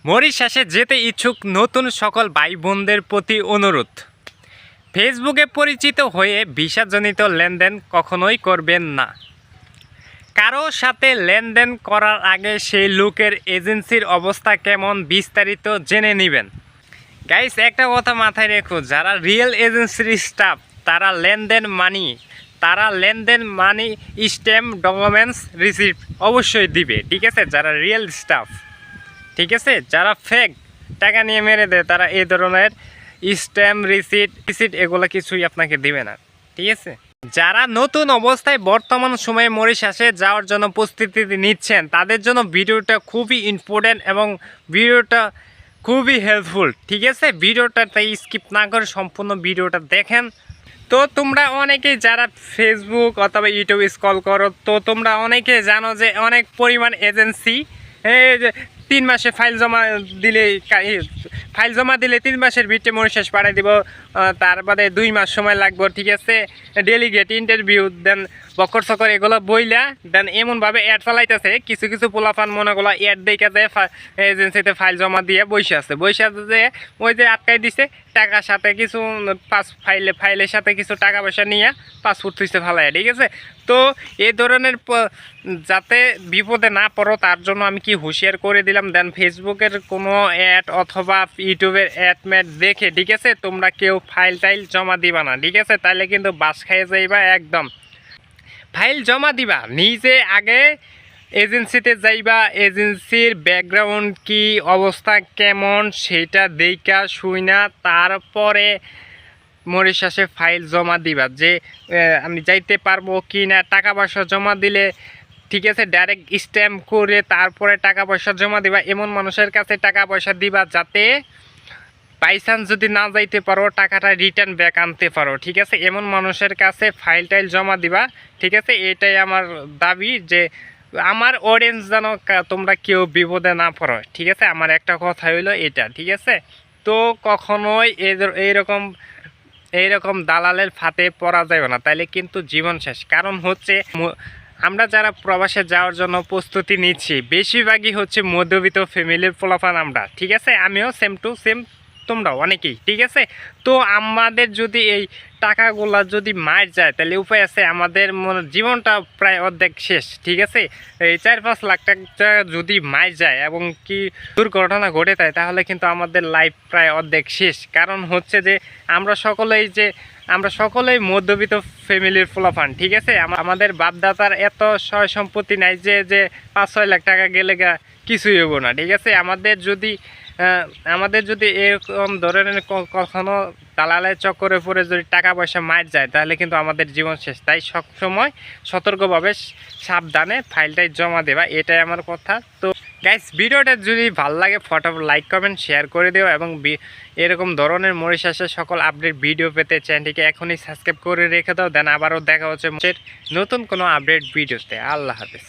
মরিশাসে যেতে ইচ্ছুক নতুন সকল ভাই বোনদের প্রতি অনুরোধ, ফেসবুকে পরিচিত হয়ে ভিসাজনিত লেনদেন কখনোই করবেন না। কারো সাথে লেনদেন করার আগে সেই লোকের এজেন্সির অবস্থা কেমন বিস্তারিত জেনে নেবেন। গাইস, একটা কথা মাথায় রেখো, যারা রিয়েল এজেন্সির স্টাফ তারা লেনদেন মানি স্ট্যাম্প ডকুমেন্টস রিসিপ্ট অবশ্যই দিবে, ঠিক আছে। যারা রিয়েল স্টাফ, ঠিক আছে। যারা ফেক টাকা নিয়ে মেরে দেয় তারা এই ধরনের স্ট্যাম্প রিসিট এগুলো কিছুই আপনাকে দিবে না, ঠিক আছে। যারা নতুন অবস্থায় বর্তমান সময়ে মরিশাসে যাওয়ার জন্য প্রস্তুতি নিচ্ছেন তাদের জন্য ভিডিওটা খুবই ইম্পর্টেন্ট এবং ভিডিওটা খুবই হেল্পফুল, ঠিক আছে। ভিডিওটা তাই স্কিপ না করে সম্পূর্ণ ভিডিওটা দেখেন। তো তোমরা অনেকেই যারা ফেসবুক অথবা ইউটিউব স্ক্রল করো, তো তোমরা অনেকে জানো যে অনেক পরিমাণ এজেন্সি 3 মাসে ফাইল জমা দিলে 3 মাসের ভিতরে মরিশাস পাঠিয়ে দিব, তার বাদে 2 মাস সময় লাগবে, ঠিক আছে। ডেলিগেট ইন্টারভিউ দেন বকর সকর এগুলো বইলা দেন এমনভাবে অ্যাড চালাইতেছে, কিছু পোলাফান মনেগুলো অ্যাড দেখে যায় এজেন্সিতে ফাইল জমা দিয়ে বসে আছে যে ওই যে আটকাই দিছে টাকার সাথে কিছু ফাইলের সাথে কিছু টাকা পয়সা নিয়ে পাসপোর্ট থুইছে ফালায়, ঠিক আছে। তো এই ধরনের যাতে বিপদে না পড়ো তার জন্য আমি কি হুঁশিয়ার করে দিলাম। দেন ফেসবুকের কোনো অ্যাড অথবা ইউটিউবের অ্যাড ম্যাড দেখে, ঠিক আছে, তোমরা কেউ ফাইল টাইল জমা দিবা না, ঠিক আছে। তাইলে কিন্তু বাস খাইয়ে যাইবা একদম। ফাইল জমা দিবা নিজে আগে এজেন্সিতে যাইবা, এজেন্সির ব্যাকগ্রাউন্ড কি অবস্থা কেমন সেটা দেখা শুইনা তারপরে মরিশাসে ফাইল জমা দিবা যে আমি যাইতে পারবো কি না। টাকা পয়সা জমা দিলে, ঠিক আছে, ডাইরেক্ট স্ট্যাম্প করে তারপরে টাকা পয়সা জমা দিবা। এমন মানুষের কাছে টাকা পয়সা দিবা যাতে বাইচান্স যদি না যাইতে পারো টাকাটা রিটার্ন ব্যাক আনতে পারো, ঠিক আছে। এমন মানুষের কাছে ফাইল টাইল জমা দিবা, ঠিক আছে। এটাই আমার দাবি যে আমার অডিয়েন্স যেন তোমরা কেউ বিপদে না পড়ো, ঠিক আছে। আমার একটা কথা হইলো এটা, ঠিক আছে। তো কখনোই এইরকম দালালের ফাঁদে পড়া যাবে না, তাইলে কিন্তু জীবন শেষ। কারণ হচ্ছে আমরা যারা প্রবাসে যাওয়ার জন্য প্রস্তুতি নিচ্ছি বেশিরভাগই হচ্ছে মধ্যবিত্ত ফ্যামিলির পোলাপান আমরা, ঠিক আছে। আমিও সেম টু সেম, তোমরা অনেকেই, ঠিক আছে। তো আমাদের যদি এই টাকাগুলা যদি মার যায় তাহলে উপায় আছে, আমাদের জীবনটা প্রায় অর্ধেক শেষ, ঠিক আছে। এই 4-5 লাখ টাকা যদি মার যায় এবং কি দুর্ঘটনা ঘটে যায় তাহলে কিন্তু আমাদের লাইফ প্রায় অর্ধেক শেষ। কারণ হচ্ছে যে আমরা সকলেই মধ্যবিত্ত ফ্যামিলির পোলাপান, ঠিক আছে। আমাদের বাপদাতার এত সয় সম্পত্তি নাই যে 5-6 লাখ টাকা গেলে কিছুই হবো না, ঠিক আছে। আমাদের যদি এরকম ধরনের কখনো দালালের চক্করে পড়ে যদি টাকা পয়সা মার যায় তাহলে কিন্তু আমাদের জীবন শেষ। তাই সবসময় সতর্কভাবে সাবধানে ফাইলটাই জমা দেবা, এটাই আমার কথা। তো গাইস, ভিডিওটা যদি ভালো লাগে ফটাফট লাইক কমেন্ট শেয়ার করে দিও এবং এরকম ধরনের মরিশাসের সকল আপডেট ভিডিও পেতে চ্যানেলটিকে এখনই সাবস্ক্রাইব করে রেখে দাও। দেন আবারও দেখা হচ্ছে নতুন কোনো আপডেট ভিডিওতে। আল্লাহ হাফেজ।